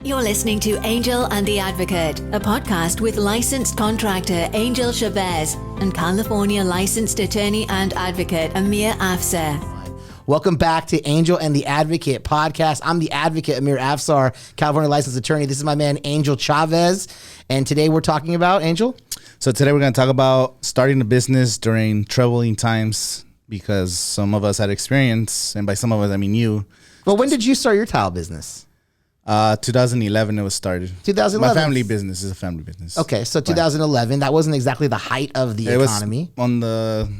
You're listening to Angel and the Advocate, a podcast with licensed contractor Angel Chavez and California licensed attorney and advocate Amir Afsar. Welcome back to Angel and the Advocate podcast. I'm the advocate, Amir Afsar, California licensed attorney. This is my man, Angel Chavez. And today we're talking about, Angel? So today we're going to talk about starting a business during troubling times, because some of us had experience, and by some of us, I mean you. Well, when did you start your tile business? 2011 it was started. 2011. My family business is a family business. Okay, so 2011, that wasn't exactly the height of the economy. Was on the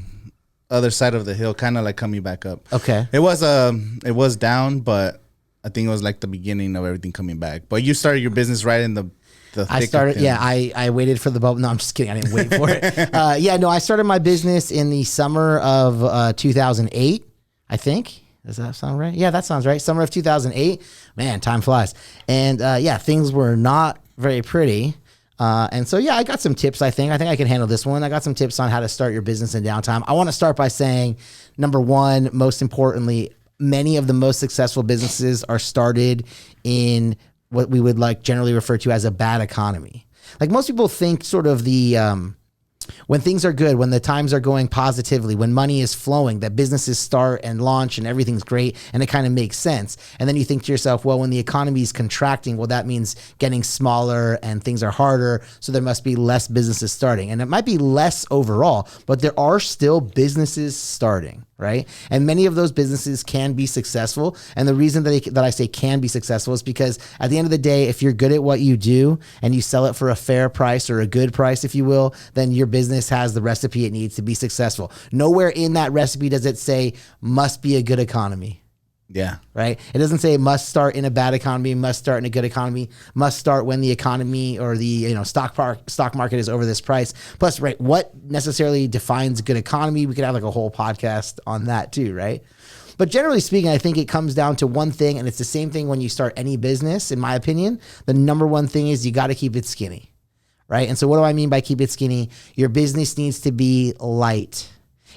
other side of the hill, kind of like coming back up. Okay. It was down, but I think it was like the beginning of everything coming back. But you started your business right in the I started, I waited for the bubble. No, I'm just kidding. I didn't wait for it. I started my business in the summer of 2008, I think. Does that sound right? Yeah, that sounds right. Summer of 2008. Man, time flies. And things were not very pretty. And so, I got some tips, I think. I think I can handle this one. I got some tips on how to start your business in downtime. I want to start by saying, number one, most importantly, many of the most successful businesses are started in what we would like generally refer to as a bad economy. Like most people think sort of the... when things are good, when the times are going positively, when money is flowing, that businesses start and launch and everything's great and it kind of makes sense. And then you think to yourself, well, when the economy is contracting, well, that means getting smaller and things are harder. So there must be less businesses starting. And it might be less overall, but there are still businesses starting, right? And many of those businesses can be successful. And the reason that I say can be successful is because at the end of the day, if you're good at what you do and you sell it for a fair price or a good price, if you will, then your business has the recipe it needs to be successful. Nowhere in that recipe does it say must be a good economy. Yeah. Right. It doesn't say it must start in a bad economy, must start in a good economy, must start when the economy or the stock market is over this price. Plus, right, what necessarily defines a good economy? We could have like a whole podcast on that too, right? But generally speaking, I think it comes down to one thing, and it's the same thing when you start any business, in my opinion. The number one thing is you got to keep it skinny, right? And so what do I mean by keep it skinny? Your business needs to be light.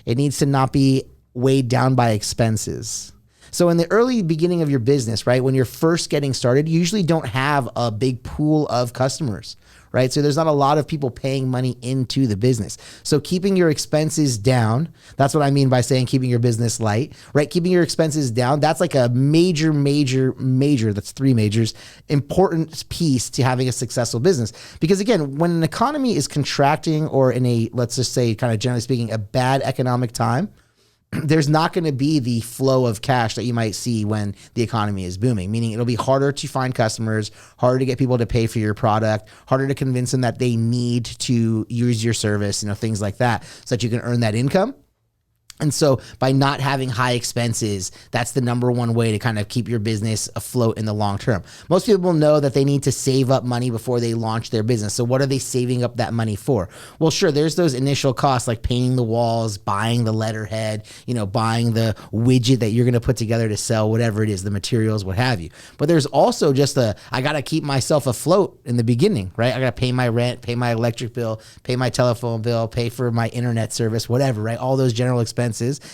It needs to not be weighed down by expenses. So in the early beginning of your business, right, when you're first getting started, you usually don't have a big pool of customers, right? So there's not a lot of people paying money into the business. So keeping your expenses down, that's what I mean by saying keeping your business light, right? Keeping your expenses down, that's like a major, that's three majors, important piece to having a successful business. Because again, when an economy is contracting or in a, let's just say kind of generally speaking, a bad economic time, there's not going to be the flow of cash that you might see when the economy is booming, meaning it'll be harder to find customers, harder to get people to pay for your product, harder to convince them that they need to use your service, things like that, so that you can earn that income. And so by not having high expenses, that's the number one way to kind of keep your business afloat in the long term. Most people know that they need to save up money before they launch their business. So what are they saving up that money for? Well, sure, there's those initial costs like painting the walls, buying the letterhead, buying the widget that you're going to put together to sell, whatever it is, the materials, what have you. But there's also just I got to keep myself afloat in the beginning, right? I got to pay my rent, pay my electric bill, pay my telephone bill, pay for my internet service, whatever, right? All those general expenses.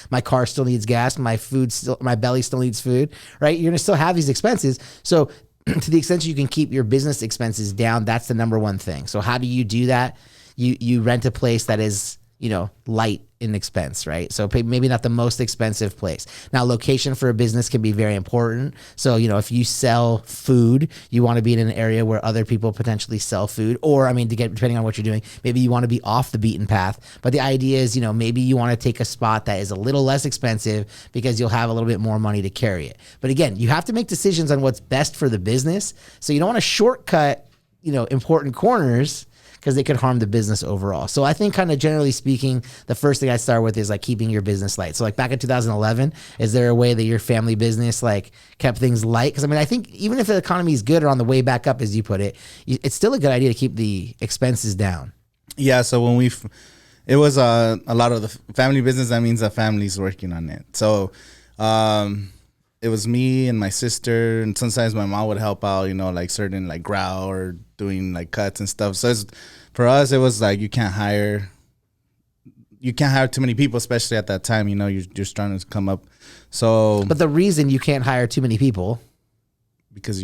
My car still needs gas. My belly still needs food, right? You're going to still have these expenses. So to the extent you can keep your business expenses down, that's the number one thing. So how do you do that? You rent a place that is, light in expense, right? So maybe not the most expensive place. Now, location for a business can be very important. So, if you sell food, you want to be in an area where other people potentially sell food, or, depending on what you're doing, maybe you want to be off the beaten path. But the idea is, maybe you want to take a spot that is a little less expensive because you'll have a little bit more money to carry it. But again, you have to make decisions on what's best for the business. So you don't want to shortcut, important corners, because they could harm the business overall. So I think kind of generally speaking, the first thing I start with is like keeping your business light. So like back in 2011, is there a way that your family business like kept things light? Because I think even if the economy is good or on the way back up, as you put it, it's still a good idea to keep the expenses down. Yeah. So when it was a lot of the family business, that means the family's working on it. So it was me and my sister, and sometimes my mom would help out, like certain like grout or doing like cuts and stuff. So for us, it was like you can't hire too many people, especially at that time. You're just trying to come up. So, but the reason you can't hire too many people because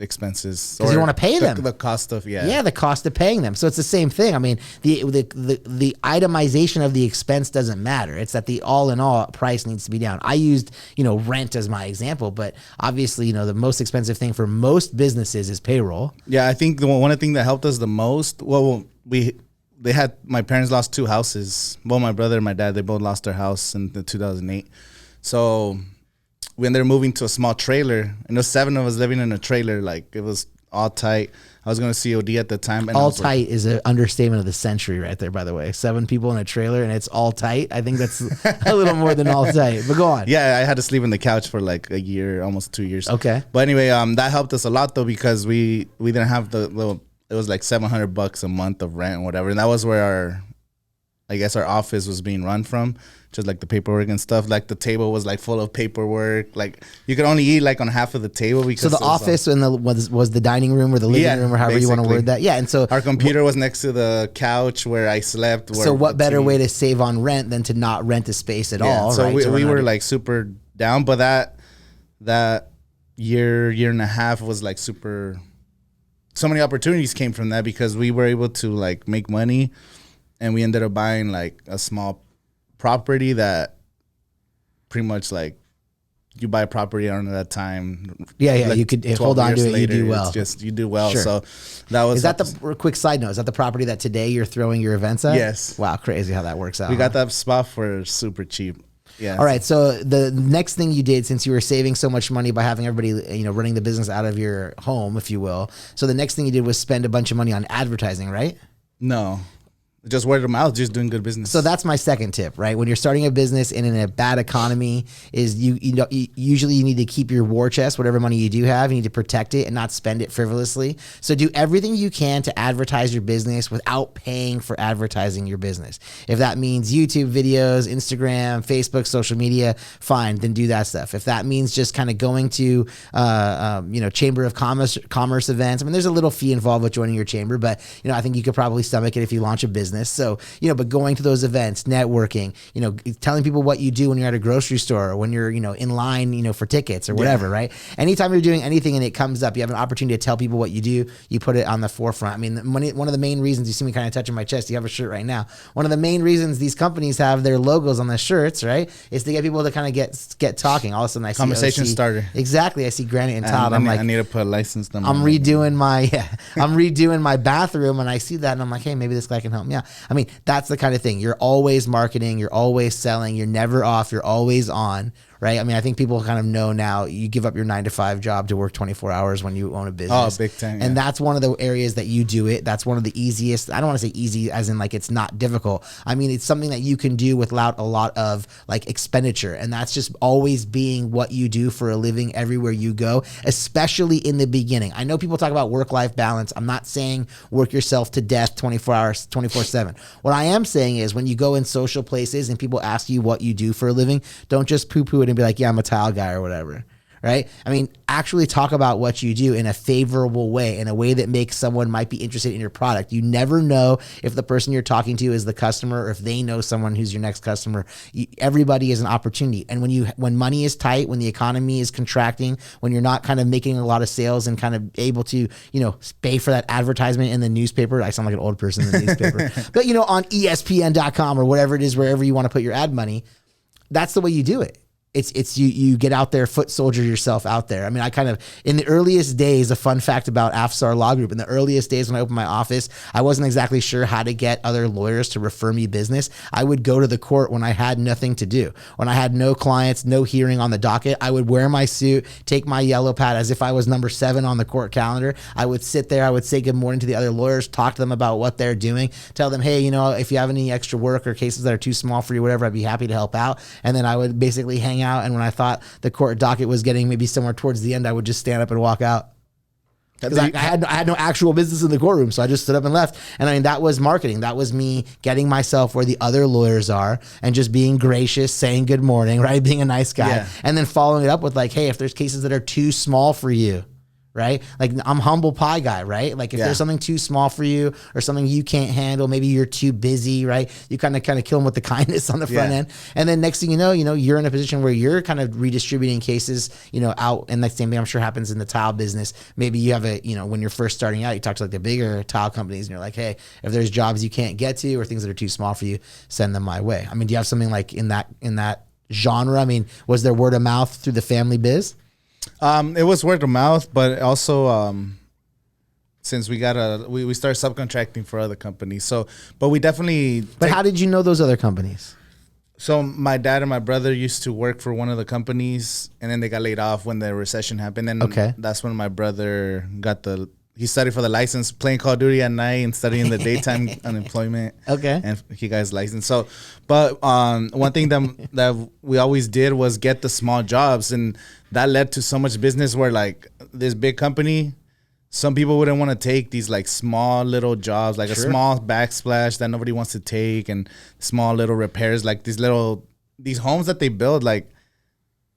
expenses. Because you don't want to pay them. The cost of, the cost of paying them. So it's the same thing. I mean, the itemization of the expense doesn't matter. It's that the all in all price needs to be down. I used, rent as my example, but obviously, the most expensive thing for most businesses is payroll. Yeah, I think one of the things that helped us the most, my parents lost 2 houses. Well, my brother and my dad, they both lost their house in 2008. So we ended up moving to a small trailer, and there's 7 of us living in a trailer. Like, it was all tight. I was going to COD at the time. And all tight is an understatement of the century right there, by the way. 7 people in a trailer and it's all tight. I think that's a little more than all tight, but go on. Yeah, I had to sleep on the couch for like a year, almost 2 years. Okay. But anyway, that helped us a lot though, because we didn't have it was like $700 a month of rent and whatever. And that was where our office was being run from, just like the paperwork and stuff. Like the table was like full of paperwork. Like you could only eat like on half of the table because. So the office was the dining room or the living room or however you want to word that. Yeah, and so our computer was next to the couch where I slept. So what better way to save on rent than to not rent a space at all? So right? we were like super down, but that year and a half was like super. So many opportunities came from that because we were able to like make money, and we ended up buying like a small property that pretty much like you buy a property on that time. Yeah, like you could hold on to it. You do well. It's just you do well. Sure. So that was. Is that the quick side note? Is that the property that today you're throwing your events at? Yes. Wow, crazy how that works out. We got that spot for super cheap. Yeah. All right. So the next thing you did, since you were saving so much money by having everybody, running the business out of your home, if you will. So the next thing you did was spend a bunch of money on advertising, right? No. Just word of mouth, just doing good business. So that's my second tip, right? When you're starting a business and in a bad economy, is usually you need to keep your war chest, whatever money you do have, you need to protect it and not spend it frivolously. So do everything you can to advertise your business without paying for advertising your business. If that means YouTube videos, Instagram, Facebook, social media, fine, then do that stuff. If that means just kind of going to, Chamber of Commerce events, I mean, there's a little fee involved with joining your chamber, but I think you could probably stomach it if you launch a business. So, but going to those events, networking, telling people what you do when you're at a grocery store or when you're, in line, for tickets or whatever, right? Anytime you're doing anything and it comes up, you have an opportunity to tell people what you do, you put it on the forefront. I mean, one of the main reasons, you see me kind of touching my chest, you have a shirt right now. One of the main reasons these companies have their logos on the shirts, right, is to get people to kind of get talking. All of a sudden I see conversation starter. Exactly. I see Granite and Todd. I'm like, I need to put a license number. I'm redoing my bathroom and I see that and I'm like, hey, maybe this guy can help me out. I mean, that's the kind of thing. You're always marketing, you're always selling, you're never off, you're always on, right? I mean, I think people kind of know now you give up your 9-to-5 job to work 24 hours when you own a business. Oh, big time. Yeah. And that's one of the areas that you do it. That's one of the easiest. I don't want to say easy as in like it's not difficult. I mean, it's something that you can do without a lot of like expenditure. And that's just always being what you do for a living everywhere you go, especially in the beginning. I know people talk about work-life balance. I'm not saying work yourself to death 24 hours, 24/7. What I am saying is when you go in social places and people ask you what you do for a living, don't just poo-poo it and be like, yeah, I'm a tile guy or whatever. Right? I mean, actually talk about what you do in a favorable way, in a way that makes someone might be interested in your product. You never know if the person you're talking to is the customer or if they know someone who's your next customer. Everybody is an opportunity. And when money is tight, when the economy is contracting, when you're not kind of making a lot of sales and kind of able to, pay for that advertisement in the newspaper. I sound like an old person in the newspaper. But, on ESPN.com or whatever it is, wherever you want to put your ad money, that's the way you do it. It's you get out there, foot soldier yourself out there. I mean, I kind of, in the earliest days, a fun fact about Afsar Law Group, in the earliest days when I opened my office, I wasn't exactly sure how to get other lawyers to refer me business. I would go to the court when I had nothing to do. When I had no clients, no hearing on the docket, I would wear my suit, take my yellow pad as if I was number 7 on the court calendar. I would sit there, I would say good morning to the other lawyers, talk to them about what they're doing, tell them, hey, if you have any extra work or cases that are too small for you, whatever, I'd be happy to help out. And then I would basically hang out, and when I thought the court docket was getting maybe somewhere towards the end, I would just stand up and walk out. Because I had no actual business in the courtroom, so I just stood up and left. And I mean, that was marketing. That was me getting myself where the other lawyers are and just being gracious, saying good morning, right? Being a nice guy. Yeah. And then following it up with like, hey, if there's cases that are too small for you, right? Like I'm humble pie guy, right? Like if there's something too small for you or something you can't handle, maybe you're too busy, right? You kind of kill them with the kindness on the front end. And then next thing you know, you're in a position where you're kind of redistributing cases, out. And the same thing I'm sure happens in the tile business. Maybe you have when you're first starting out, you talk to like the bigger tile companies and you're like, hey, if there's jobs you can't get to or things that are too small for you, send them my way. I mean, do you have something like in that genre? I mean, was there word of mouth through the family biz? It was word of mouth, but also since we started subcontracting for other companies. So, but we definitely. But how did you know those other companies? So my dad and my brother used to work for one of the companies, and then they got laid off when the recession happened. And that's when my brother he studied for the license, playing Call of Duty at night and studying the daytime unemployment. Okay. And he got his license. So, but one thing that we always did was get the small jobs, and that led to so much business where like this big company, some people wouldn't want to take these like small little jobs, like a small backsplash that nobody wants to take, and small little repairs, like these homes that they build, like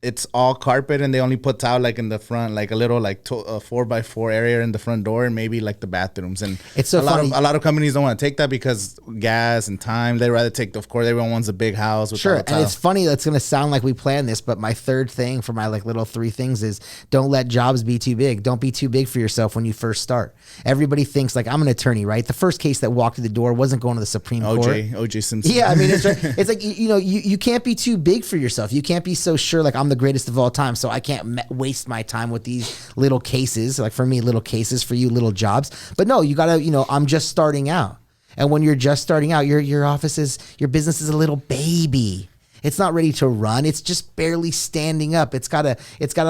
it's all carpet and they only put tile like in the front, like a little like 4x4 area in the front door, and maybe like the bathrooms. And it's so funny. A lot of companies don't want to take that because gas and time. They'd rather take, of course, everyone wants a big house with all the tile. And it's funny, that's going to sound like we planned this, but my third thing for my like little 3 things is don't let jobs be too big. Don't be too big for yourself when you first start. Everybody thinks like, I'm an attorney, right? The first case that walked through the door wasn't going to the Supreme Court. OJ Simpson. Yeah, I mean, it's like, you can't be too big for yourself. You can't be so sure like I'm the greatest of all time, so I can't waste my time with these little cases. Like for me, little cases, for you, little jobs. But no, you gotta, I'm just starting out. And when you're just starting out, your business is a little baby. It's not ready to run. It's just barely standing up. It's gotta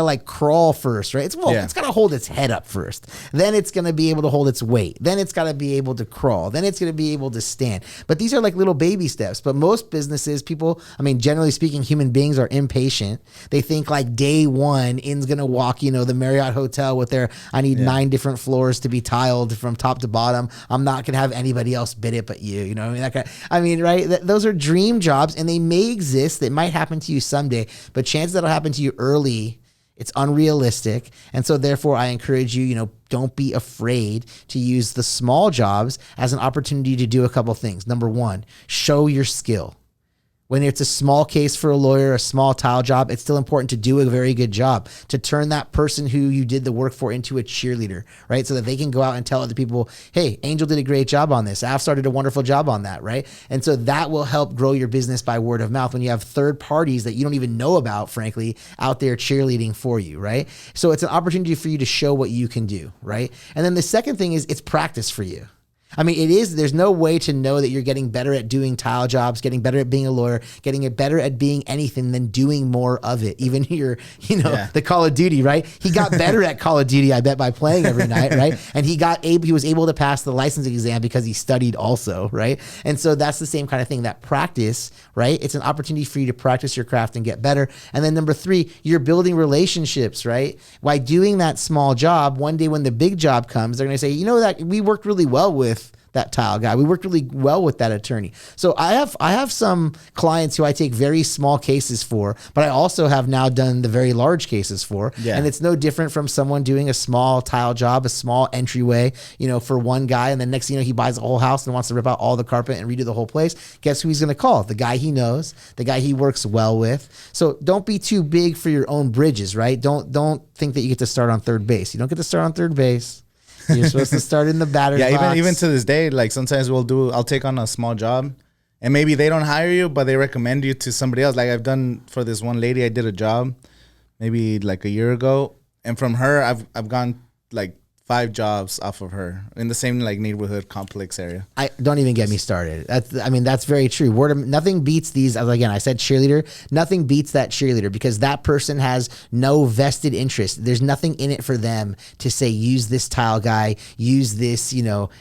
like crawl first, right? It's gotta hold its head up first. Then it's gonna be able to hold its weight. Then it's gotta be able to crawl. Then it's gonna be able to stand. But these are like little baby steps. But most businesses, people, I mean, generally speaking, human beings are impatient. They think like day one, In's gonna walk, the Marriott hotel with I need 9 different floors to be tiled from top to bottom. I'm not gonna have anybody else bid it but you. Right? Those are dream jobs, and they may exist. That might happen to you someday, but chances that'll happen to you early, it's unrealistic. And so therefore I encourage you, don't be afraid to use the small jobs as an opportunity to do a couple things. Number 1, show your skill. When it's a small case for a lawyer, a small tile job, it's still important to do a very good job, to turn that person who you did the work for into a cheerleader, right? So that they can go out and tell other people, hey, Angel did a great job on this. Af started a wonderful job on that, right? And so that will help grow your business by word of mouth when you have third parties that you don't even know about, frankly, out there cheerleading for you, right? So it's an opportunity for you to show what you can do, right? And then the second thing is it's practice for you. I mean, there's no way to know that you're getting better at doing tile jobs, getting better at being a lawyer, getting better at being anything than doing more of it. Even the Call of Duty, right? He got better at Call of Duty, I bet, by playing every night, right? And he was able to pass the licensing exam because he studied also, right? And so that's the same kind of thing, that practice, right? It's an opportunity for you to practice your craft and get better. And then number 3, you're building relationships, right? By doing that small job, one day when the big job comes, they're going to say, that we worked really well with that tile guy. We worked really well with that attorney. So I have some clients who I take very small cases for, but I also have now done the very large cases for. Yeah. And it's no different from someone doing a small tile job, a small entryway, for one guy. And then next thing he buys a whole house and wants to rip out all the carpet and redo the whole place. Guess who he's going to call? The guy he knows, the guy he works well with. So don't be too big for your own bridges, right? Don't think that you get to start on third base. You don't get to start on third base. You're supposed to start in the batter's box. Even to this day, like sometimes I'll take on a small job and maybe they don't hire you, but they recommend you to somebody else. Like I've done for this one lady, I did a job maybe like a year ago. And from her, I've gone like 5 jobs off of her in the same like neighborhood complex area. I don't even get me started. That's very true. Nothing beats these. Again, I said cheerleader. Nothing beats that cheerleader because that person has no vested interest. There's nothing in it for them to say, use this tile guy, use this,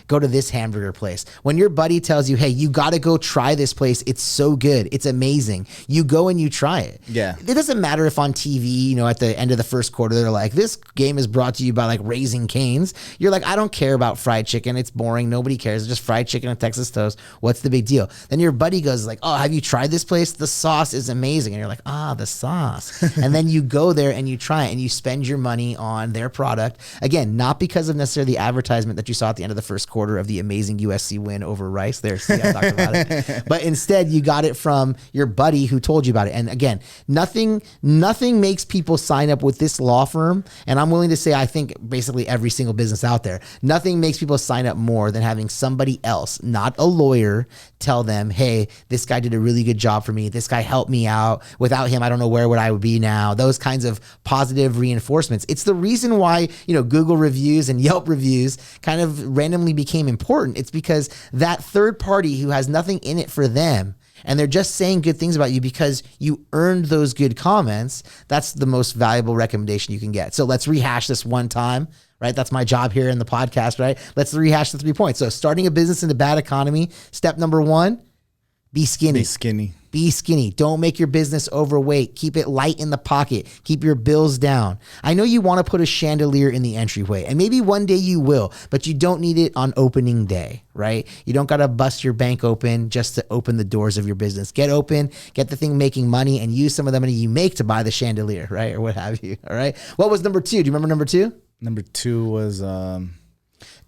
go to this hamburger place. When your buddy tells you, hey, you got to go try this place. It's so good. It's amazing. You go and you try it. Yeah. It doesn't matter if on TV, at the end of the first quarter, they're like, this game is brought to you by like Raising Cane. chains. You're like, I don't care about fried chicken. It's boring. Nobody cares. It's just fried chicken and Texas toast. What's the big deal? Then your buddy goes like, oh, have you tried this place? The sauce is amazing. And you're like, the sauce. And then you go there and you try it and you spend your money on their product. Again, not because of necessarily the advertisement that you saw at the end of the first quarter of the amazing USC win over Rice. There, see, I talked about it. But instead, you got it from your buddy who told you about it. And again, nothing makes people sign up with this law firm. And I'm willing to say, I think basically every single business out there, nothing makes people sign up more than having somebody else, not a lawyer, tell them, hey, this guy did a really good job for me. This guy helped me out. Without him, I don't know where would I would be now. Those kinds of positive reinforcements. It's the reason why, Google reviews and Yelp reviews kind of randomly became important. It's because that third party who has nothing in it for them, and they're just saying good things about you because you earned those good comments, that's the most valuable recommendation you can get. So let's rehash this one time, right? That's my job here in the podcast, right? Let's rehash the 3 points. So starting a business in a bad economy, step number 1, be skinny. Be skinny. Be skinny. Don't make your business overweight. Keep it light in the pocket. Keep your bills down. I know you want to put a chandelier in the entryway, and maybe one day you will, but you don't need it on opening day, right? You don't got to bust your bank open just to open the doors of your business. Get open, get the thing making money, and use some of the money you make to buy the chandelier, right? Or what have you, all right? What was number 2? Do you remember number 2? Number 2 was...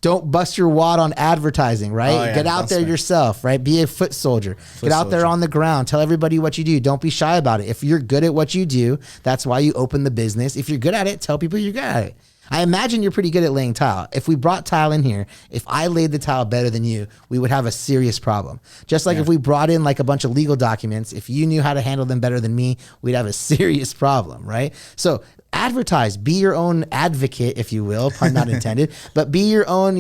Don't bust your wad on advertising, right? Oh, yeah, get out there yourself, right? Be a foot soldier. Get out there on the ground. Tell everybody what you do. Don't be shy about it. If you're good at what you do, that's why you open the business. If you're good at it, tell people you're good at it. I imagine you're pretty good at laying tile. If we brought tile in here, if I laid the tile better than you, we would have a serious problem. Just like if we brought in like a bunch of legal documents, if you knew how to handle them better than me, we'd have a serious problem, right? So advertise, be your own advocate, if you will, pun not intended, but be your own,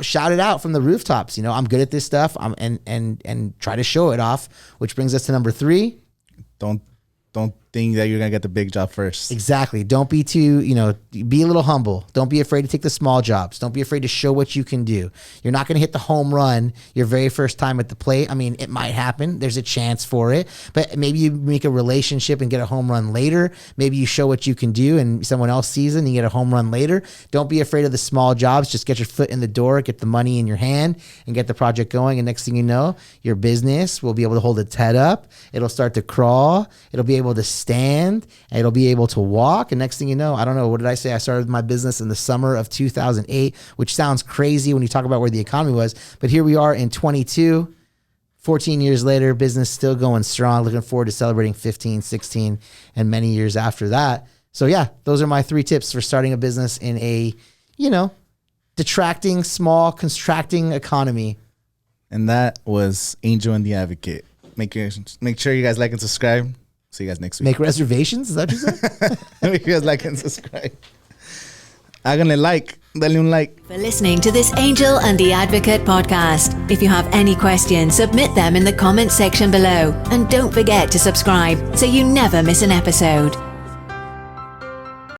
shout it out from the rooftops. I'm good at this stuff. And try to show it off, which brings us to number 3. Don't think that you're going to get the big job first. Exactly. Don't be too, be a little humble. Don't be afraid to take the small jobs. Don't be afraid to show what you can do. You're not going to hit the home run your very first time at the plate. I mean, it might happen. There's a chance for it, but maybe you make a relationship and get a home run later. Maybe you show what you can do and someone else sees it and you get a home run later. Don't be afraid of the small jobs. Just get your foot in the door, get the money in your hand and get the project going. And next thing you know, your business will be able to hold its head up. It'll start to crawl. It'll be able to stand, and it'll be able to walk. And next thing you know, I don't know, what did I say? I started my business in the summer of 2008, which sounds crazy when you talk about where the economy was. But here we are in 22, 14 years later, business still going strong. Looking forward to celebrating 15, 16, and many years after that. So yeah, those are my 3 tips for starting a business in a, detracting, small, contracting economy. And that was Angel and the Advocate. Make sure you guys like and subscribe. See you guys next week. Make reservations? Is that what you said? Make sure you guys like and subscribe. Háganle like. Dale un like. For listening to this Angel and the Advocate podcast. If you have any questions, submit them in the comments section below. And don't forget to subscribe so you never miss an episode.